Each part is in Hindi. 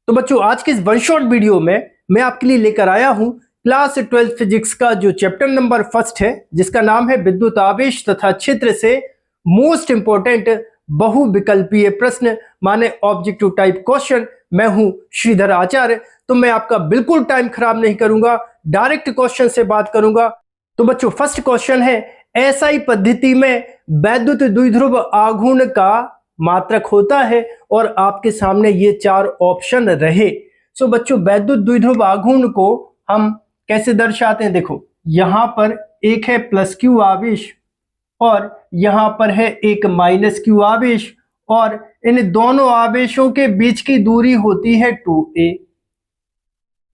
तो बच्चों आज के इस वन शॉट वीडियो में मैं आपके लिए लेकर आया हूं क्लास 12 फिजिक्स का जो चैप्टर नंबर फर्स्ट है, जिसका नाम है विद्युत आवेश तथा क्षेत्र से मोस्ट इंपोर्टेंट बहुविकल्पीय प्रश्न माने ऑब्जेक्टिव टाइप क्वेश्चन। मैं हूं श्रीधर आचार्य। तो मैं आपका बिल्कुल टाइम खराब नहीं करूंगा, डायरेक्ट क्वेश्चन से बात करूंगा। तो बच्चों फर्स्ट क्वेश्चन है, एसआई पद्धति में वैद्युत द्विध्रुव आघूर्ण का मात्रक होता है और आपके सामने ये चार ऑप्शन रहे। सो बच्चों वैद्युत द्विध्रुव आघूर्ण को हम कैसे दर्शाते हैं? देखो यहां पर एक है प्लस क्यू आवेश और यहां पर है एक माइनस क्यू आवेश और इन दोनों आवेशों के बीच की दूरी होती है 2a।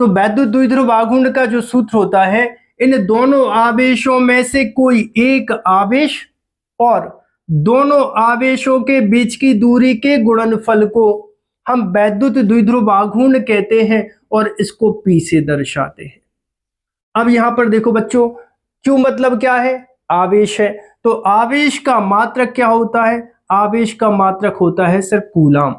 तो वैद्युत द्विध्रुव आघूर्ण का जो सूत्र होता है, इन दोनों आवेशों में से कोई एक आवेश और दोनों आवेशों के बीच की दूरी के गुणनफल को हम वैद्युत द्विध्रुव आघूर्ण कहते हैं और इसको P से दर्शाते हैं। अब यहां पर देखो बच्चों, Q मतलब क्या है? आवेश है। तो आवेश का मात्रक क्या होता है? आवेश का मात्रक होता है सर कूलाम।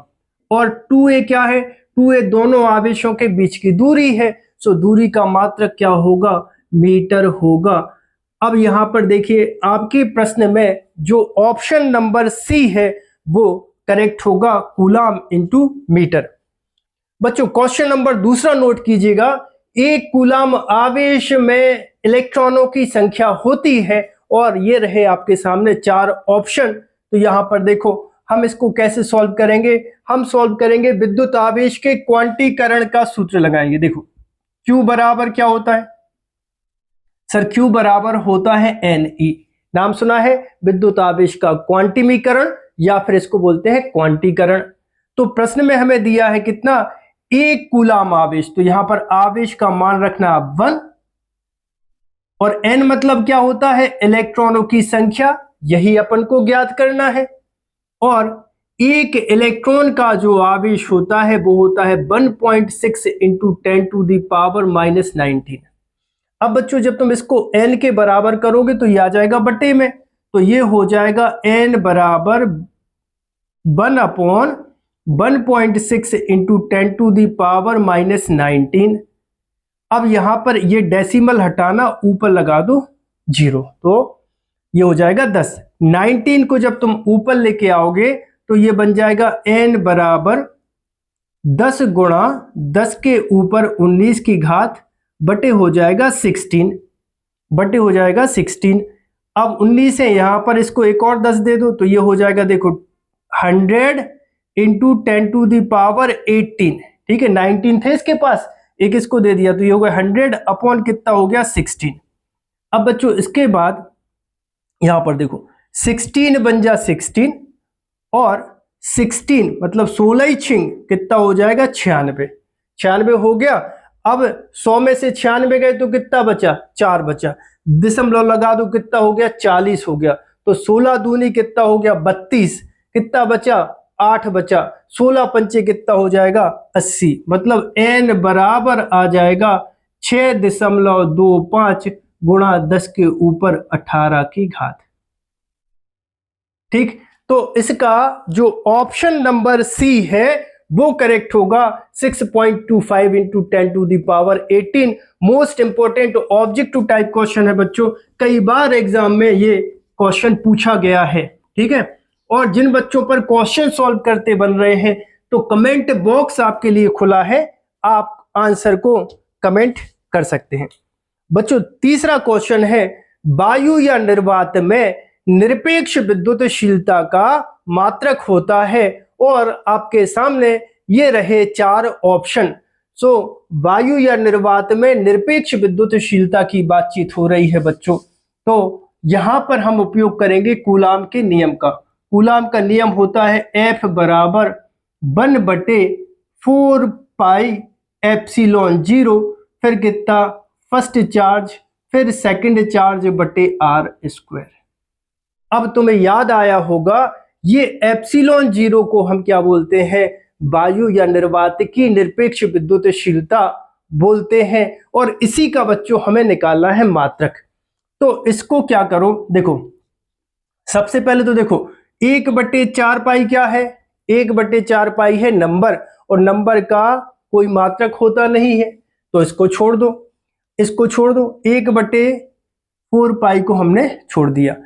और 2a क्या है? 2a दोनों आवेशों के बीच की दूरी है। सो दूरी का मात्रक क्या होगा? मीटर होगा। अब यहां पर देखिए आपके प्रश्न में जो ऑप्शन नंबर सी है वो करेक्ट होगा, कूलाम इंटू मीटर। बच्चों क्वेश्चन नंबर दूसरा नोट कीजिएगा, एक कूलाम आवेश में इलेक्ट्रॉनों की संख्या होती है और ये रहे आपके सामने चार ऑप्शन। तो यहां पर देखो हम इसको कैसे सॉल्व करेंगे? हम सॉल्व करेंगे विद्युत आवेश के क्वांटीकरण का सूत्र लगाएंगे। देखो Q बराबर क्या होता है सर? Q बराबर होता है Ne। नाम सुना है विद्युत आवेश का क्वांटिमीकरण या फिर इसको बोलते हैं क्वांटीकरण। तो प्रश्न में हमें दिया है कितना? एक कूलाम आवेश। तो यहां पर आवेश का मान रखना 1 और n मतलब क्या होता है? इलेक्ट्रॉनों की संख्या, यही अपन को ज्ञात करना है। और एक इलेक्ट्रॉन का जो आवेश होता है वो होता है 1.6 into 10 to the power minus 19। अब बच्चों जब तुम इसको n के बराबर करोगे तो ये आ जाएगा बटे में। तो ये हो जाएगा n बराबर 1/1.6 into 10 to the power minus 19। अब यहां पर ये डेसिमल हटाना, ऊपर लगा दो 0, तो ये हो जाएगा 10। 19 को जब तुम ऊपर लेके आओगे तो ये बन जाएगा n बराबर 10 गुणा 10 के ऊपर 19 की घात बटे हो जाएगा 16, बटे हो जाएगा 16। अब 19 है, यहां पर इसको एक और 10 दे दो तो ये हो जाएगा देखो 100 इंटू 10 टू द पावर 18। ठीक है, 19 थे इसके पास, एक इसको दे दिया तो ये हो गया 100 अपॉन कितना हो गया? 16। अब बच्चों इसके बाद यहां पर देखो 16 बन जा 16 और 16 मतलब 16 ही छिंग कितना हो जाएगा? 96। 96 हो गया। अब 100 में से 96 गए तो कितना बचा? 4 बचा। दशमलव लगा दो, कितना हो गया? 40 हो गया। तो 16 दूनी कितना हो गया? 32। कितना बचा? 8 बचा। 16 पंचे कितना हो जाएगा? 80। मतलब n बराबर आ जाएगा 6.25 गुणा 10 के ऊपर 18 की घात। ठीक, तो इसका जो ऑप्शन नंबर सी है वो करेक्ट होगा। 6.25 into 10 to the power 18 most important objective type question है बच्चों। कई बार एग्जाम में ये क्वेश्चन पूछा गया है। ठीक है, और जिन बच्चों पर क्वेश्चन सॉल्व करते बन रहे हैं तो कमेंट बॉक्स आपके लिए खुला है, आप आंसर को कमेंट कर सकते हैं। बच्चों तीसरा क्वेश्चन है, वायु या निर्वात में निरपेक्ष विद्युतशीलता का मात्रक होता है और आपके सामने ये रहे चार ऑप्शन। सो वायु या निर्वात में निरपेक्ष विद्युतशीलता की बातचीत हो रही है बच्चों। तो यहां पर हम उपयोग करेंगे कूलाम के नियम का। कूलाम का नियम होता है F बराबर 1/4 पाई एप्सिलॉन 0, फिर कितना? फर्स्ट चार्ज फिर सेकंड चार्ज बटे r स्क्वायर। अब तुम्हें याद आया होगा ये एप्सिलॉन 0 को हम क्या बोलते हैं? वायु या निर्वात की निरपेक्ष विद्युतशीलता बोलते हैं और इसी का बच्चों हमें निकालना है मात्रक। तो इसको क्या करो, देखो सबसे पहले तो देखो 1/4 पाई क्या है? 1/4 पाई है नंबर, और नंबर का कोई मात्रक होता नहीं है, तो इसको छोड़ दो, इसको छोड़ दो, 1/4 पाई को हमने छोड़ दिया।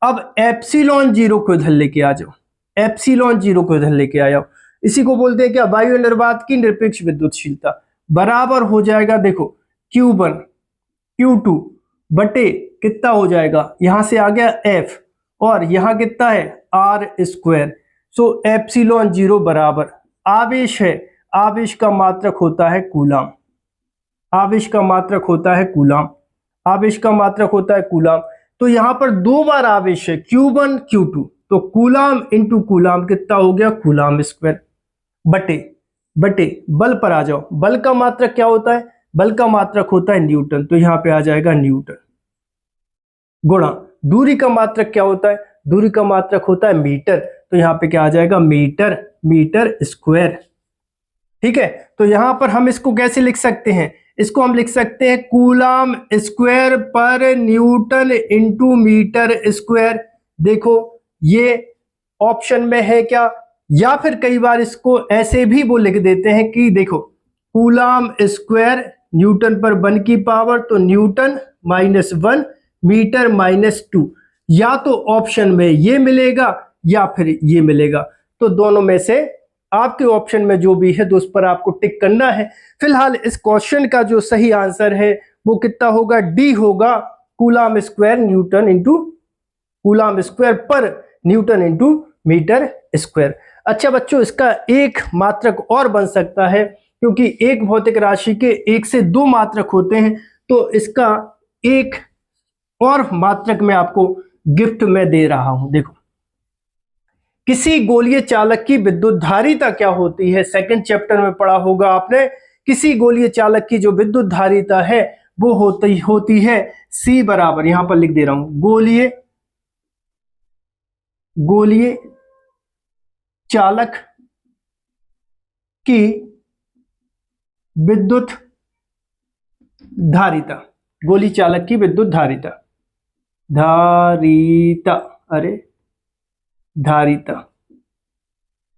अब एप्सिलॉन जीरो को इधर लेके आ जाओ, एप्सिलॉन जीरो को इधर लेके आ जाओ। इसी को बोलते हैं क्या, वायु निर्वात की निरपेक्ष विद्युतशीलता। बराबर हो जाएगा, देखो Q1 Q2 बटे कितना हो जाएगा, यहां से आ गया F और यहां कितना है R²। सो एप्सिलॉन जीरो बराबर आवेश है, आवेश का मात्रक होता है कूलाम, आवेश का मात्रक होता है कूलाम, आवेश का मात्रक होता है कूलाम। तो यहां पर दो बार आवेश है Q1 Q2, तो कूलाम इंटू कूलाम कितना हो गया, कूलाम स्क्वायर बटे बटे बल पर आ जाओ। बल का मात्रक क्या होता है, बल का मात्रक होता है न्यूटन, तो यहां पे आ जाएगा न्यूटन, गुणा दूरी का मात्रक क्या होता है, दूरी का मात्रक होता है मीटर, तो यहां पे क्या आ जाएगा, मीटर, मीटर स्क्वायर। ठीक है, तो यहां पर हम इसको कैसे लिख सकते हैं, इसको हम लिख सकते हैं कूलाम स्क्वायर पर न्यूटन इंटू मीटर स्क्वायर। देखो ये ऑप्शन में है क्या, या फिर कई बार इसको ऐसे भी वो लिख देते हैं कि देखो कूलाम स्क्वायर न्यूटन पर 1 की पावर, तो न्यूटन -1 मीटर -2, या तो ऑप्शन में ये मिलेगा या फिर ये मिलेगा, तो दोनों में से आपके ऑप्शन में जो भी है तो उस पर आपको टिक करना है। फिलहाल इस क्वेश्चन का जो सही आंसर है वो कितना होगा, डी होगा, coulomb square Newton into coulomb square पर न्यूटन इंटू मीटर स्क्वायर। अच्छा बच्चों, इसका एक मात्रक और बन सकता है, क्योंकि एक भौतिक राशि के 1 से 2 मात्रक होते हैं, तो इसका एक और मात्रक मैं आपको गिफ्ट में दे रहा हूं। देखो, किसी गोलीय चालक की विद्युत धारिता क्या होती है, सेकंड चैप्टर में पढ़ा होगा आपने। किसी गोलीय चालक की जो विद्युत धारिता है वो होती है C बराबर, यहां पर लिख दे रहा हूं, गोलीय चालक की विद्युत धारिता, गोली चालक की विद्युत धारिता, धारिता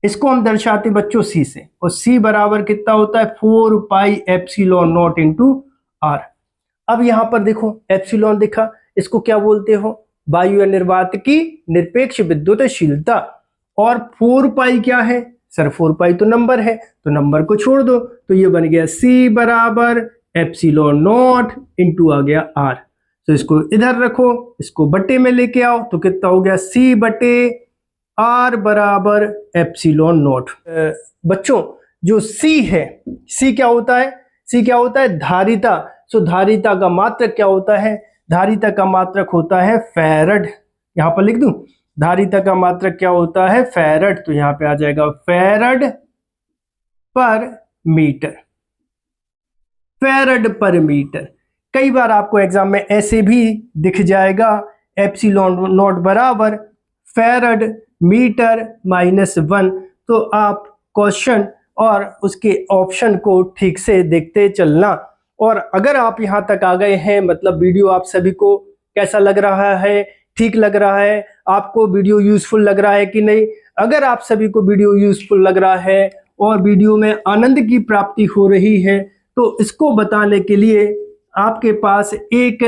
इसको हम दर्शाते बच्चों C से, और C बराबर कितना होता है, 4 pi epsilon not into R। अब यहां पर देखो एप्सिलॉन दिखा, इसको क्या बोलते हो, वायु निर्वात की निरपेक्ष विद्युतशीलता, और 4 पाई क्या है सर, 4 पाई तो नंबर है, तो नंबर को छोड़ दो, तो ये बन गया C बराबर एप्सिलॉन नॉट इंटू आ गया R। तो इसको इधर रखो, इसको बटे में लेके आओ, तो कितना हो गया, C बटे R बराबर एप्सिलॉन नॉट। बच्चों जो C है, C क्या होता है, C क्या होता है, धारिता। सो धारिता का मात्रक क्या होता है, धारिता का मात्रक होता है फैरड, यहां पर लिख दूं, धारिता का मात्रक क्या होता है, फैरड, तो यहां पे आ जाएगा फैरड पर मीटर, फैरड पर मीटर। कई बार आपको एग्जाम में ऐसे भी दिख जाएगा, एप्सिलॉन नॉट बराबर फैरड मीटर -1, तो आप क्वेश्चन और उसके ऑप्शन को ठीक से देखते चलना। और अगर आप यहां तक आ गए हैं, मतलब वीडियो आप सभी को कैसा लग रहा है, ठीक लग रहा है, आपको वीडियो यूजफुल लग रहा है कि नहीं। अगर आप सभी को वीडियो यूजफुल लग रहा है और वीडियो में आनंद की प्राप्ति हो रही है, तो इसको बताने के लिए आपके पास एक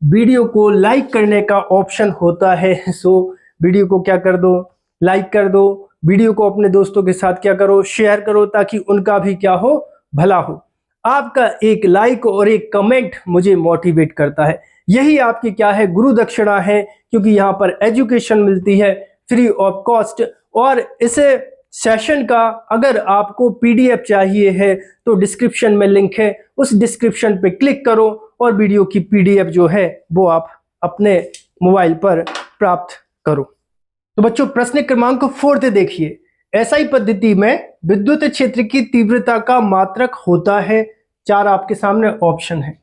वीडियो को लाइक करने का ऑप्शन होता है। सो वीडियो को क्या कर दो, लाइक कर दो, वीडियो को अपने दोस्तों के साथ क्या करो, शेयर करो, ताकि उनका भी क्या हो, भला हो। आपका एक लाइक और एक कमेंट मुझे मोटिवेट करता है, यही आपकी क्या है, गुरु दक्षिणा है, क्योंकि यहाँ पर एजुकेशन मिलती है फ्री ऑफ कॉस्ट। और इस सेशन का अगर आपको पीडीएफ चाहिए है तो डिस्क्रिप्शन में लिंक है, उस डिस्क्रिप्शन पे क्लिक करो और वीडियो की पीडीएफ जो है वो आप अपने मोबाइल पर प्राप्त करो। तो बच्चों प्रश्न क्रमांक 4 देखिए, एसआई पद्धति में विद्युत क्षेत्र की तीव्रता का मात्रक होता है, 4 आपके सामने ऑप्शन है।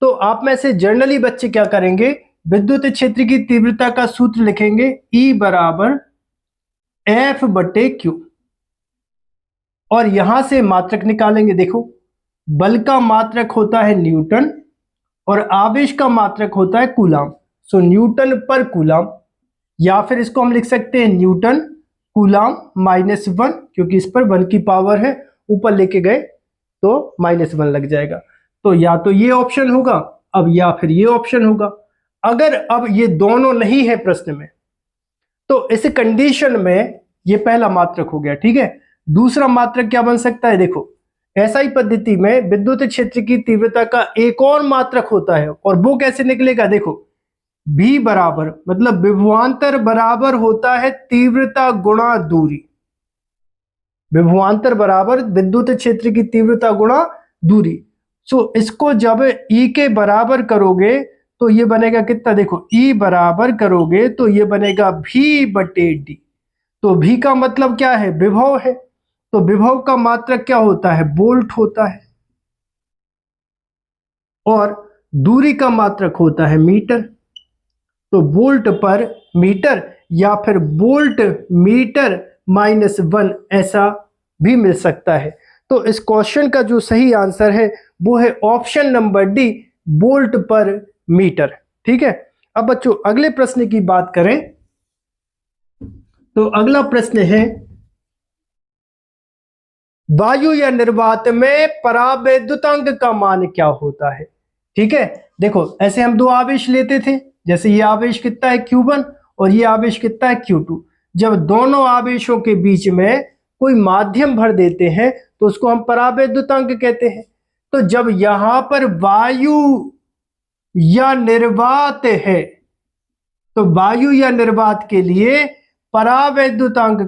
तो आप में से जनरली बच्चे क्या करेंगे, विद्युत क्षेत्र की तीव्रता का सूत्र लिखेंगे, E बराबर F बटे Q, और यहां से मात्रक निकालेंगे। देखो बल का मात्रक होता है न्यूटन और आवेश का मात्रक होता है कूलाम। सो न्यूटन पर कूलाम, या फिर इसको हम लिख सकते हैं न्यूटन कूलाम -1, क्योंकि इस पर 1 की पावर है, ऊपर लेके गए तो -1 लग जाएगा। तो या तो ये ऑप्शन होगा अब, या फिर ये ऑप्शन होगा। अगर अब ये दोनों नहीं है प्रश्न में, तो इस कंडीशन में ये पहला मात्रक हो गया, ठीक है। दूसरा मात्रक क्या बन सकता है, देखो एसआई पद्धति में विद्युत क्षेत्र की तीव्रता का एक और मात्रक होता है, और वो कैसे निकलेगा, देखो V बराबर, मतलब विभवांतर बराबर होता है तीव्रता गुणा दूरी। विभवांतर बराबर विद्युत क्षेत्र की तीव्रता गुणा दूरी। सो इसको जब E के बराबर करोगे तो ये बनेगा कितना, देखो E बराबर करोगे तो ये बनेगा V/D। तो V का मतलब क्या है, विभव है। तो विभव का मात्रक क्या होता है, वोल्ट होता है, और दूरी का मात्रक होता है मीटर। तो वोल्ट पर मीटर या फिर वोल्ट मीटर -1 ऐसा भी मिल सकता है। तो इस क्वेश्चन का जो सही आंसर है वो है ऑप्शन नंबर डी, वोल्ट पर मीटर, ठीक है। अब बच्चों अगले प्रश्न की बात करें तो अगला प्रश्न है, वायु या निर्वात में परावैद्युतांक का मान क्या होता है, ठीक है। देखो ऐसे हम दो आवेश लेते थे, जैसे ये आवेश कितना है Q1 और ये आवेश कितना है Q2। जब दोनों आवेशों के बीच में कोई माध्यम भर देते हैं तो उसको हम परावैद्युतांक कहते हैं। तो जब यहां पर वायु या निर्वात है, तो वायु या निर्वात के लिए परावैद्युतांक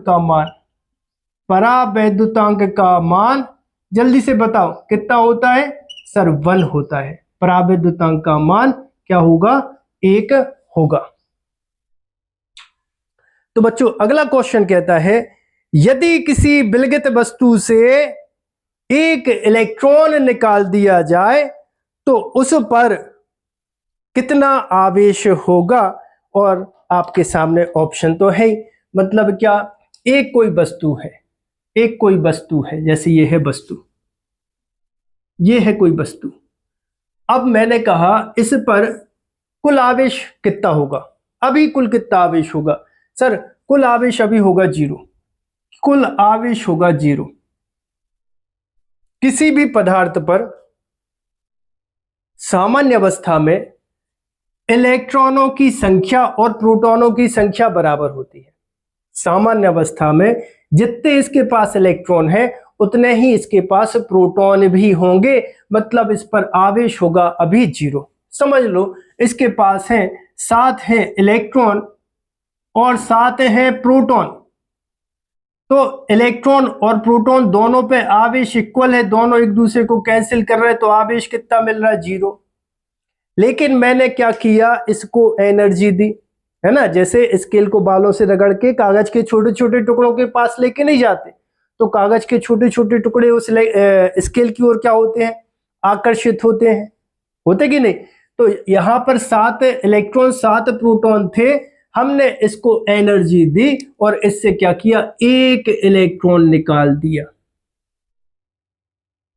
का मान जल्दी से बताओ कितना होता है सर, 1 होता है। परावैद्युतांक का मान क्या होगा, 1 होगा। तो बच्चों अगला क्वेश्चन कहता है, यदि किसी विलगित वस्तु से एक इलेक्ट्रॉन निकाल दिया जाए तो उस पर कितना आवेश होगा। और आपके सामने ऑप्शन तो है ही, मतलब क्या, एक कोई वस्तु है, जैसे ये है वस्तु, ये है कोई वस्तु। अब मैंने कहा इस पर कुल आवेश कितना होगा, अभी कुल कितना आवेश होगा सर, कुल आवेश अभी होगा 0, कुल आवेश होगा 0। किसी भी पदार्थ पर सामान्य अवस्था में इलेक्ट्रॉनों की संख्या और प्रोटॉनों की संख्या बराबर होती है। सामान्य अवस्था में जितने इसके पास इलेक्ट्रॉन है उतने ही इसके पास प्रोटॉन भी होंगे, मतलब इस पर आवेश होगा अभी 0। समझ लो इसके पास है 7 है इलेक्ट्रॉन और 7 है प्रोटॉन। तो इलेक्ट्रॉन और प्रोटॉन दोनों पे आवेश इक्वल है, दोनों एक दूसरे को कैंसिल कर रहे हैं, तो आवेश कितना मिल रहा है, 0। लेकिन मैंने क्या किया, इसको एनर्जी दी, है ना। जैसे स्केल को बालों से रगड़ के कागज के छोटे छोटे टुकड़ों के पास लेके नहीं जाते, तो कागज के छोटे छोटे टुकड़े उस स्केल की ओर क्या होते हैं, आकर्षित होते कि नहीं। तो यहां पर 7 इलेक्ट्रॉन 7 प्रोटॉन थे, हमने इसको एनर्जी दी और इससे क्या किया, 1 इलेक्ट्रॉन निकाल दिया।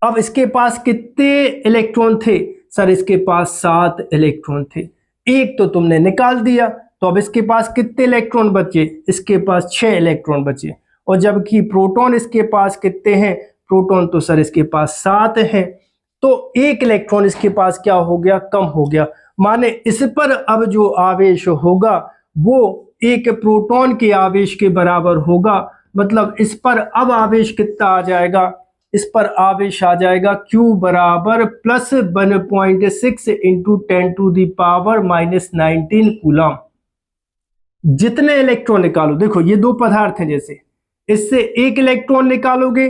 अब इसके पास कितने इलेक्ट्रॉन थे सर, इसके पास 7 इलेक्ट्रॉन थे, 1 तो तुमने निकाल दिया, तो अब इसके पास कितने इलेक्ट्रॉन बचे, इसके पास 6 इलेक्ट्रॉन बचे। और जबकि प्रोटॉन इसके पास कितने हैं, प्रोटॉन तो सर इसके पास 7 हैं, तो 1 इलेक्ट्रॉन इसके पास क्या हो गया, कम हो गया। माने इस पर अब जो आवेश होगा वो एक प्रोटॉन के आवेश के बराबर होगा, मतलब इस पर अब आवेश कितना आ जाएगा, इस पर आवेश आ जाएगा Q बराबर +1.6 इंटू 10⁻⁻19 कूलम। जितने इलेक्ट्रॉन निकालो, देखो ये दो पदार्थ हैं, जैसे इससे 1 इलेक्ट्रॉन निकालोगे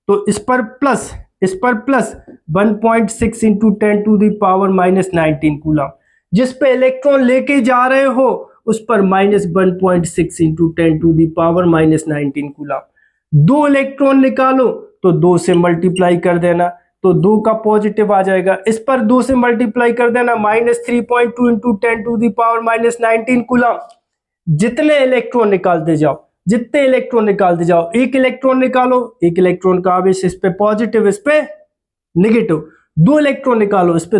तो इस पर प्लस 1.6 इंटू 10⁻⁻19 कूलम। जिस पे इलेक्ट्रॉन लेके जा रहे हो उस पर -1.6 इंटू 10⁻⁻19 कूलम। 2 इलेक्ट्रॉन निकालो तो 2 से मल्टीप्लाई कर देना, तो 2 का पॉजिटिव आ जाएगा। इस पर 2 से मल्टीप्लाई कर देना, -3.2 इंटू 10⁻⁻19 कूलम। जितने इलेक्ट्रॉन निकालते जाओ, 1 इलेक्ट्रॉन निकालो, 1 इलेक्ट्रॉन का आवेश इस पे पॉजिटिव, इस पे नेगेटिव। 2 इलेक्ट्रॉन निकालो, इस पे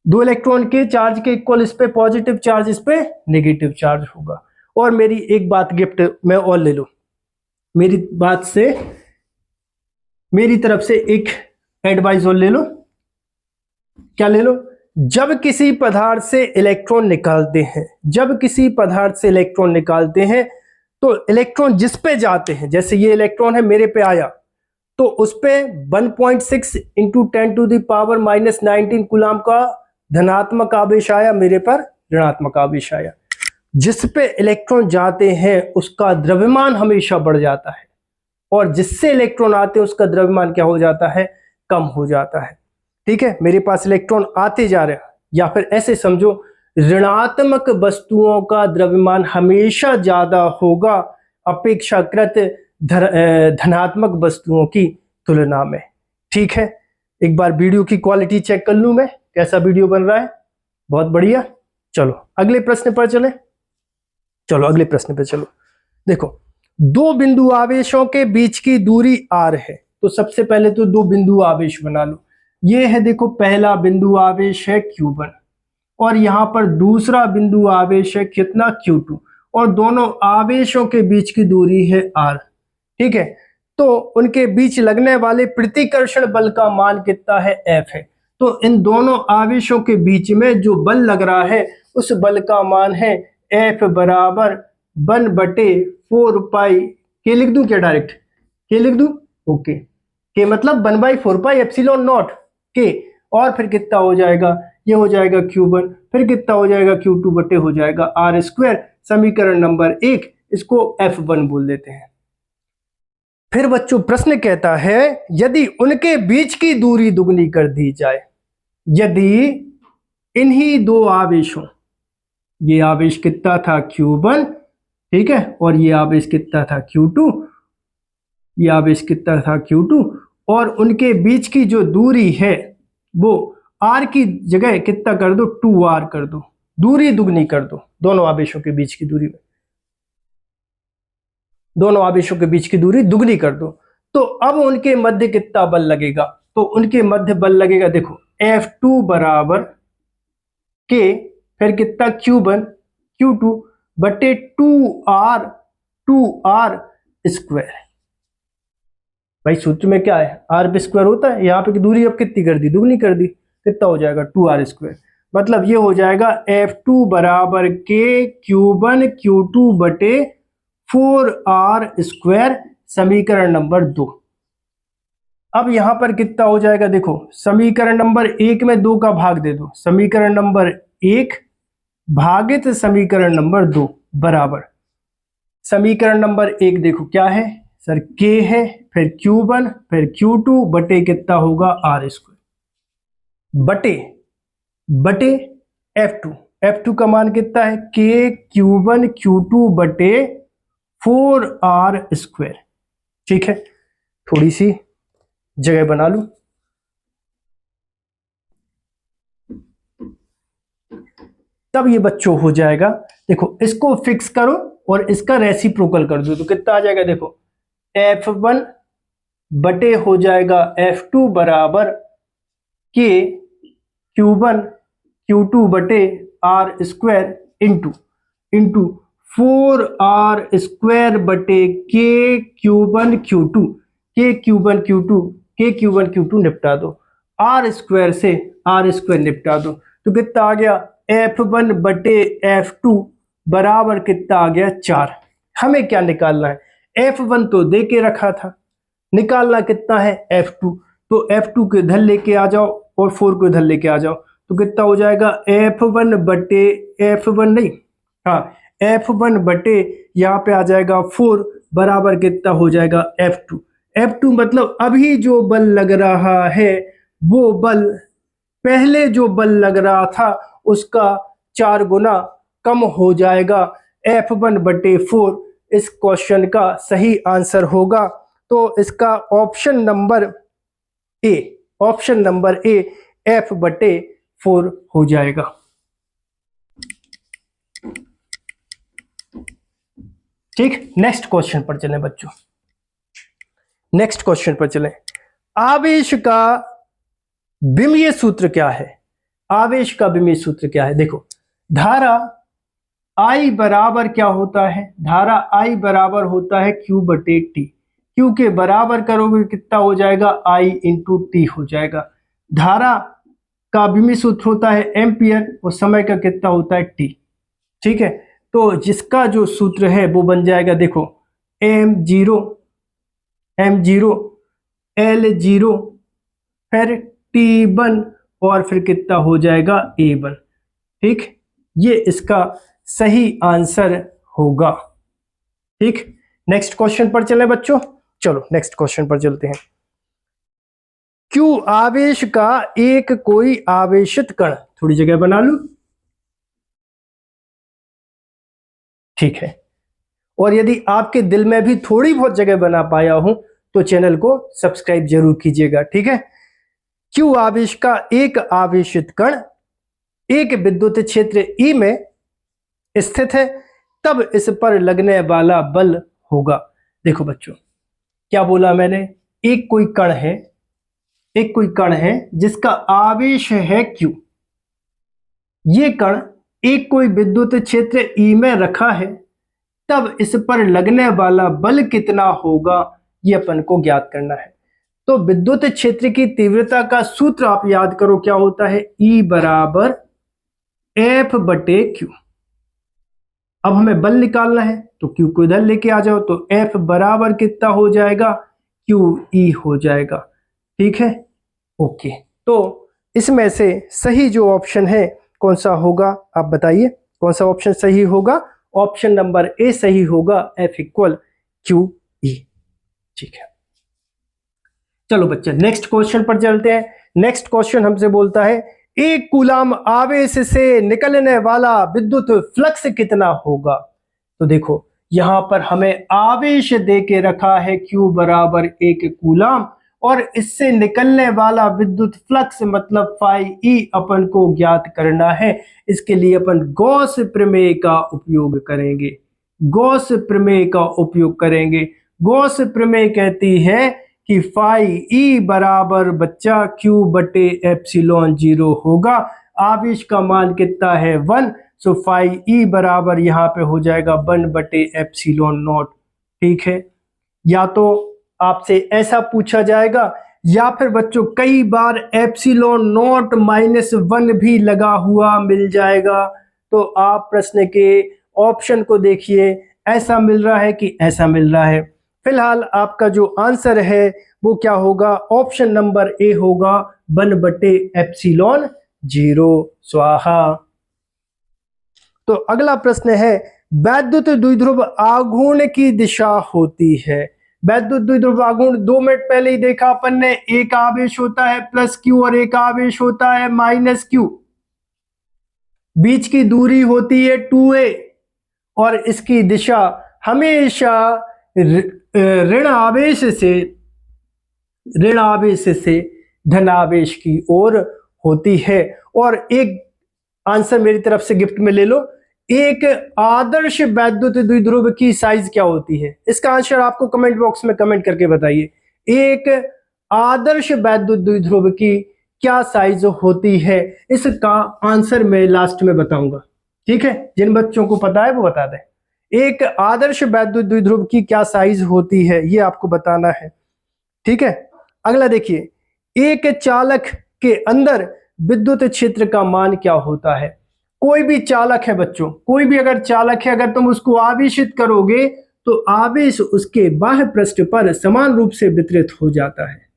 2 इलेक्ट्रॉन के चार्ज के इक्वल इस पे पॉजिटिव चार्ज, इस पे नेगेटिव चार्ज होगा। और मेरी एक बात गिफ्ट मैं और ले लो, मेरी बात से मेरी तरफ से एक एडवाइस और ले लो। क्या ले लो? जब किसी पदार्थ से इलेक्ट्रॉन निकालते हैं, जब किसी पदार्थ से इलेक्ट्रॉन निकालते हैं तो इलेक्ट्रॉन जिस पे जाते हैं, जैसे ये इलेक्ट्रॉन है मेरे पे आया तो उस पे 1.6 इंटू 10⁻⁻19 कूलाम का धनात्मक आवेश आया, मेरे पर ऋणात्मक आवेश आया। जिस पे इलेक्ट्रॉन जाते हैं उसका द्रव्यमान हमेशा बढ़ जाता है और जिससे इलेक्ट्रॉन आते हैं उसका द्रव्यमान क्या हो जाता है? कम हो जाता है। ठीक है, मेरे पास इलेक्ट्रॉन आते जा रहे हैं, या फिर ऐसे समझो ऋणात्मक वस्तुओं का द्रव्यमान हमेशा ज्यादा होगा अपेक्षाकृत धनात्मक वस्तुओं की तुलना में। ठीक है, एक बार वीडियो की क्वालिटी चेक कर लूं मैं, कैसा वीडियो बन रहा है। बहुत बढ़िया। चलो अगले प्रश्न पर चले। चलो अगले प्रश्न पर चलो। देखो, दो बिंदु आवेशों के बीच की दूरी r है, तो सबसे पहले तो दो बिंदु आवेश बना लो। ये है, देखो पहला बिंदु आवेश है Q1 और यहां पर दूसरा बिंदु आवेश है कितना? Q2, और दोनों आवेशों के बीच की दूरी है r। ठीक है, तो उनके बीच लगने वाले प्रतिकर्षण बल का मान कितना है? F है। तो इन दोनों आवेशों के बीच में जो बल लग रहा है उस बल का मान है F बराबर 1/4 पाई। के लिख दूं क्या? डायरेक्ट के लिख दूं? ओके, के मतलब 1/4 पाई एप्सिलॉन नॉट के, और फिर कितना हो जाएगा? ये हो जाएगा Q1, फिर कितना हो जाएगा? Q2 बटे हो जाएगा r²। समीकरण नंबर 1, इसको F1 बोल देते हैं। फिर बच्चों प्रश्न कहता है यदि उनके बीच की दूरी दुगनी कर दी जाए, यदि इन्हीं दो आवेशों, ये आवेश कितना था? Q1, ठीक है, और ये आवेश कितना था? Q2, ये आवेश कितना था? Q2, और उनके बीच की जो दूरी है वो r की जगह कितना कर दो? 2r कर दो, दूरी दुगनी कर दो दोनों आवेशों के बीच की दूरी में, दोनों आवेशों के बीच की दूरी दुगनी कर दो। तो अब उनके मध्य कितना बल लगेगा? तो उनके मध्य बल लगेगा, देखो F2 बराबर के, फिर कितना? Q2 बटे 2r²। भाई सूत्र में क्या है? r² होता है, यहाँ पे की दूरी अब कितनी कर दी? दुगनी कर दी। कितना हो जाएगा? 2r²। मतलब ये हो जाएगा F2 बराबर के Q1 Q2 बटे 4r²। समीकरण नंबर 2। अब यहां पर कितना हो जाएगा? देखो समीकरण नंबर 1 में 2 का भाग दे दो, समीकरण नंबर 1 भागित समीकरण नंबर 2 बराबर समीकरण नंबर 1 देखो क्या है सर? k है, फिर Q1 फिर Q2 बटे कितना होगा? r² बटे F2 का मान कितना है? k Q1 Q2 बटे 4r²। ठीक है, थोड़ी सी जगह बना लूं। तब ये बच्चों हो जाएगा, देखो इसको फिक्स करो और इसका रेसिप्रोकल कर दो तो कितना आ जाएगा? देखो F1 बटे हो जाएगा F2 बराबर के Q1 Q2 बटे r² इंटू 4r² बटे के Q1 Q2 निपटा दो, r² से r² निपटा दो तो कितना आ गया? F1 बटे F2 बराबर कितना आ गया? 4। हमें क्या निकालना है? F1 तो दे के रखा था, निकालना कितना है? F2। तो F2 को इधर लेके आ जाओ और 4 को इधर लेके आ जाओ तो कितना हो जाएगा? F1 बटे F1 नहीं, हाँ F1 बटे यहाँ पे आ जाएगा 4 बराबर कितना हो जाएगा? F2 मतलब अभी जो बल लग रहा है वो बल पहले जो बल लग रहा था उसका 4 गुना कम हो जाएगा। F1 बटे 4 इस क्वेश्चन का सही आंसर होगा। तो इसका ऑप्शन नंबर ए F बटे 4 हो जाएगा। ठीक, नेक्स्ट क्वेश्चन पर चलें बच्चों। नेक्स्ट क्वेश्चन पर चलें। आवेश का विमीय सूत्र क्या है? आवेश का विमीय सूत्र क्या है? देखो धारा I बराबर क्या होता है? धारा I बराबर होता है Q बटे T। क्यू के बराबर करोगे कितना हो जाएगा, I इंटू टी हो जाएगा। धारा का अभिमत सूत्र होता है एम्पियर और समय का कितना होता है टी। ठीक है, तो जिसका जो सूत्र है वो बन जाएगा, देखो M0 L0 फिर T1 और फिर कितना हो जाएगा A1। ठीक, ये इसका सही आंसर होगा। ठीक, नेक्स्ट क्वेश्चन पर चले बच्चों, चलो नेक्स्ट क्वेश्चन पर चलते हैं। Q आवेश का एक कोई आवेशित कण, थोड़ी जगह बना लूं, ठीक है, और यदि आपके दिल में भी थोड़ी बहुत जगह बना पाया हूं तो चैनल को सब्सक्राइब जरूर कीजिएगा। ठीक है, Q आवेश का एक आवेशित कण एक विद्युत क्षेत्र E में स्थित है, तब इस पर लगने वाला बल होगा। देखो बच्चों, क्या बोला मैंने, एक कोई कण है जिसका आवेश है Q। ये कण एक कोई विद्युत क्षेत्र E में रखा है, तब इस पर लगने वाला बल कितना होगा, ये अपन को ज्ञात करना है। तो विद्युत क्षेत्र की तीव्रता का सूत्र आप याद करो, क्या होता है, E बराबर F/Q। अब हमें बल निकालना है तो Q को इधर लेके आ जाओ, तो F बराबर कितना हो जाएगा, QE हो जाएगा। ठीक है, ओके, तो इसमें से सही जो ऑप्शन है कौन सा होगा, आप बताइए कौन सा ऑप्शन सही होगा। ऑप्शन नंबर ए सही होगा, F = QE। ठीक है, चलो बच्चे नेक्स्ट क्वेश्चन पर चलते हैं। नेक्स्ट क्वेश्चन हमसे बोलता है, एक कूलाम आवेश से निकलने वाला विद्युत फ्लक्स कितना होगा। तो देखो यहां पर हमें आवेश दे के रखा है Q बराबर 1 कूलाम, और इससे निकलने वाला विद्युत फ्लक्स मतलब φE अपन को ज्ञात करना है। इसके लिए अपन गॉस प्रमेय का उपयोग करेंगे। गॉस प्रमेय कहती है कि φE बराबर बच्चा Q/ε0 होगा। आवेश का मान कितना है 1, सो φE बराबर यहाँ पे हो जाएगा 1/ε0। ठीक है, या तो आपसे ऐसा पूछा जाएगा, या फिर बच्चों कई बार ε0 - 1 भी लगा हुआ मिल जाएगा। तो आप प्रश्न के ऑप्शन को देखिए, ऐसा मिल रहा है कि ऐसा मिल रहा है। फिलहाल आपका जो आंसर है वो क्या होगा, ऑप्शन नंबर ए होगा 1/ε0। स्वाहा। तो अगला प्रश्न है, वैद्युत द्विध्रुव आघूर्ण की दिशा होती है। वैद्युत द्विध्रुव आघूर्ण 2 मिनट पहले ही देखा अपन ने, एक आवेश होता है +Q और एक आवेश होता है -Q। बीच की दूरी होती है 2a और इसकी दिशा हमेशा ऋण आवेश से धनावेश की ओर होती है। और एक आंसर मेरी तरफ से गिफ्ट में ले लो, एक आदर्श वैद्युत द्विध्रुव की साइज क्या होती है। इसका आंसर आपको कमेंट बॉक्स में कमेंट करके बताइए, एक आदर्श वैद्युत द्विध्रुव की क्या साइज होती है। इसका आंसर मैं लास्ट में बताऊंगा। ठीक है, जिन बच्चों को पता है वो बता दें। एक आदर्श वैद्युत द्विध्रुव की क्या साइज होती है ये आपको बताना है। ठीक है, अगला देखिए, एक चालक के अंदर विद्युत क्षेत्र का मान क्या होता है। कोई भी चालक है बच्चों, कोई भी अगर चालक है, अगर तुम उसको आवेशित करोगे तो आवेश उसके बाह्य पृष्ठ पर समान रूप से वितरित हो जाता है।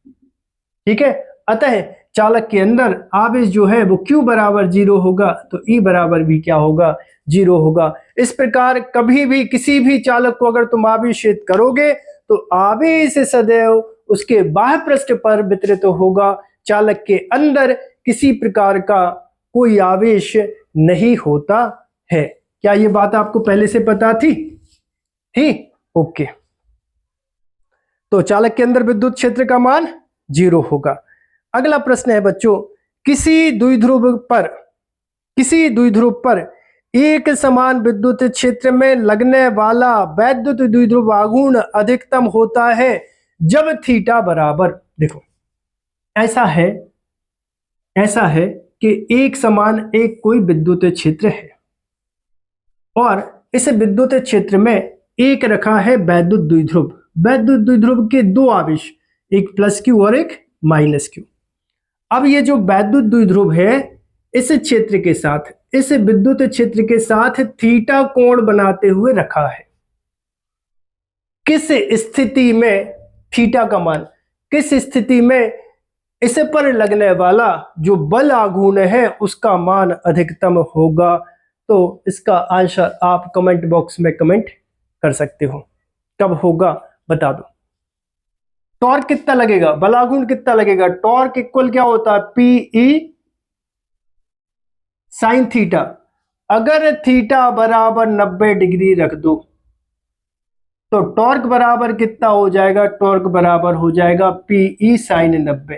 ठीक है, अतः चालक के अंदर आवेश जो है वो Q बराबर 0 होगा, तो E बराबर भी क्या होगा, 0 होगा। इस प्रकार कभी भी किसी भी चालक को अगर तुम आवेशित करोगे तो आवेश सदैव उसके बाह्य पृष्ठ पर वितरित होगा। चालक के अंदर किसी प्रकार का कोई आवेश नहीं होता है। क्या ये बात आपको पहले से पता थी? ओके, तो चालक के अंदर विद्युत क्षेत्र का मान 0 होगा। अगला प्रश्न है बच्चों, किसी द्विध्रुव पर एक समान विद्युत क्षेत्र में लगने वाला वैद्युत द्विध्रुव आघूर्ण अधिकतम होता है जब थीटा बराबर, देखो ऐसा है कि एक समान एक कोई विद्युत क्षेत्र है और इस विद्युत क्षेत्र में एक रखा है वैद्युत द्विध्रुव। वैद्युत द्विध्रुव के दो आवेश, एक प्लस क्यू और एक माइनस क्यू। अब ये जो वैद्युत द्विध्रुव है इस क्षेत्र के साथ, इस विद्युत क्षेत्र के साथ थीटा कोण बनाते हुए रखा है। किस स्थिति में थीटा का मान, किस स्थिति में इस पर लगने वाला जो बल आघूर्ण है उसका मान अधिकतम होगा? तो इसका आंसर आप कमेंट बॉक्स में कमेंट कर सकते हो। कब होगा बता दो। टॉर्क कितना लगेगा, बल आघूर्ण कितना लगेगा? टॉर्क इक्वल क्या होता है? PE sine theta. अगर थीटा बराबर 90 डिग्री रख दो तो टॉर्क बराबर कितना हो जाएगा? टॉर्क बराबर हो जाएगा पीई साइन 90।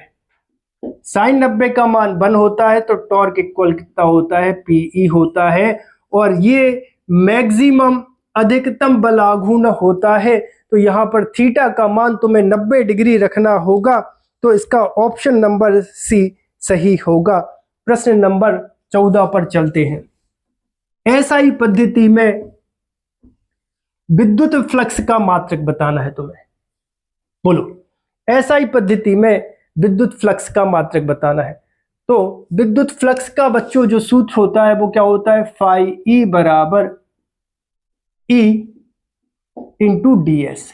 साइन 90 का मान 1 होता है तो टॉर्क इक्वल कितना होता है? पीई होता है। और ये मैक्सिमम अधिकतम बल आघूर्ण होता है। तो यहां पर थीटा का मान तुम्हें 90 डिग्री रखना होगा। तो इसका ऑप्शन नंबर सी सही होगा। प्रश्न नंबर 14 पर चलते हैं। एसआई पद्धति में विद्युत फ्लक्स का मात्रक बताना है तुम्हें। बोलो, एसआई पद्धति में विद्युत फ्लक्स का मात्रक बताना है। तो विद्युत फ्लक्स का बच्चों जो सूत्र होता है वो क्या होता है? फाई ई बराबर ई इंटू डी एस।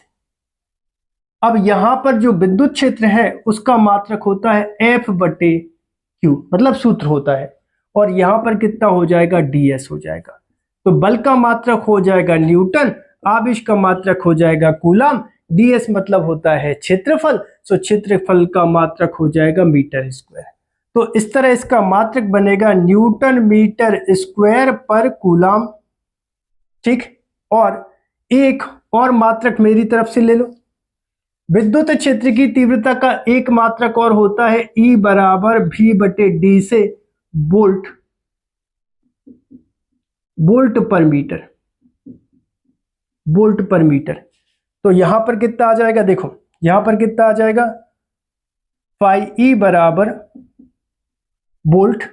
अब यहां पर जो विद्युत क्षेत्र है उसका मात्रक होता है एफ बटे क्यू, मतलब सूत्र होता है। और यहां पर कितना हो जाएगा? डी एस हो जाएगा। तो बल का मात्रक हो जाएगा न्यूटन, आवेश का मात्रक हो जाएगा कूलम, ds मतलब होता है क्षेत्रफल, सो क्षेत्रफल का मात्रक हो जाएगा मीटर स्क्वायर। तो इस तरह इसका मात्रक बनेगा न्यूटन मीटर स्क्वायर पर कूलम। ठीक, और एक और मात्रक मेरी तरफ से ले लो। विद्युत क्षेत्र की तीव्रता का एक मात्रक और होता है E बराबर V बटे डी से वोल्ट पर मीटर, वोल्ट पर मीटर। तो यहां पर कितना आ जाएगा? देखो यहां पर कितना आ जाएगा? फाई ई बराबर वोल्ट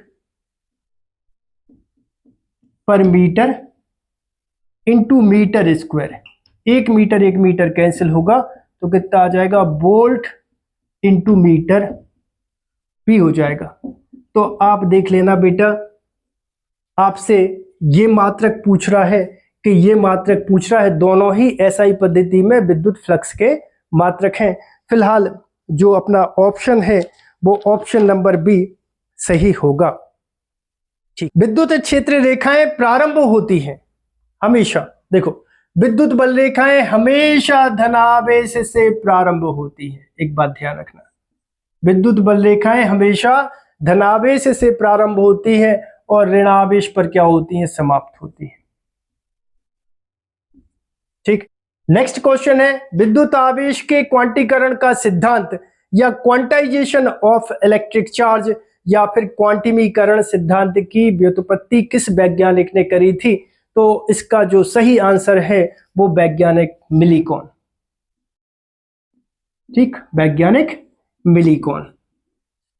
पर मीटर इंटू मीटर स्क्वायर। एक मीटर कैंसिल होगा तो कितना आ जाएगा? वोल्ट इंटू मीटर भी हो जाएगा। तो आप देख लेना बेटा, आपसे ये मात्रक पूछ रहा है कि ये मात्रक पूछ रहा है, दोनों ही एसआई पद्धति में विद्युत फ्लक्स के मात्रक हैं। फिलहाल जो अपना ऑप्शन है वो ऑप्शन नंबर बी सही होगा। ठीक, विद्युत क्षेत्र रेखाएं प्रारंभ होती हैं हमेशा, देखो विद्युत बल रेखाएं हमेशा धनावेश से प्रारंभ होती हैं। एक बात ध्यान रखना, विद्युत बल रेखाएं हमेशा धनावेश से प्रारंभ होती हैं और ऋणावेश पर क्या होती हैं? समाप्त होती हैं। ठीक, नेक्स्ट क्वेश्चन है विद्युत आवेश के क्वांटीकरण का सिद्धांत या क्वांटाइजेशन ऑफ इलेक्ट्रिक चार्ज या फिर क्वांटिमीकरण सिद्धांत की व्युत्पत्ति किस वैज्ञानिक ने करी थी? तो इसका जो सही आंसर है वो वैज्ञानिक मिलीकॉन। ठीक, वैज्ञानिक मिलीकॉन।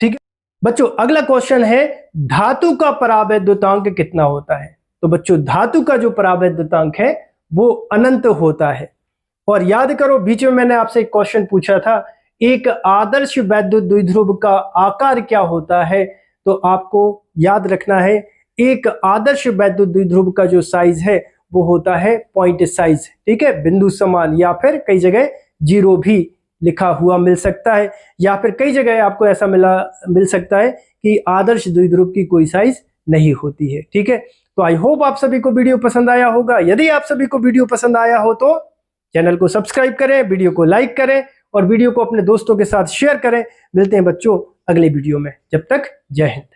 ठीक है बच्चों, अगला क्वेश्चन है धातु का परावैद्युतांक कितना होता है? तो बच्चों धातु का जो परावैद्युतांक है वो अनंत होता है। और याद करो बीच में मैंने आपसे एक क्वेश्चन पूछा था, एक आदर्श वैद्युत द्विध्रुव का आकार क्या होता है? तो आपको याद रखना है एक आदर्श वैद्युत द्विध्रुव का जो साइज है वो होता है पॉइंट साइज। ठीक है, बिंदु समान, या फिर कई जगह जीरो भी लिखा हुआ मिल सकता है, या फिर कई जगह आपको ऐसा मिल सकता है कि आदर्श द्विध्रुव की कोई साइज नहीं होती है। ठीक है, तो आई होप आप सभी को वीडियो पसंद आया होगा। यदि आप सभी को वीडियो पसंद आया हो तो चैनल को सब्सक्राइब करें, वीडियो को लाइक करें और वीडियो को अपने दोस्तों के साथ शेयर करें। मिलते हैं बच्चों अगले वीडियो में, जब तक जय हिंद।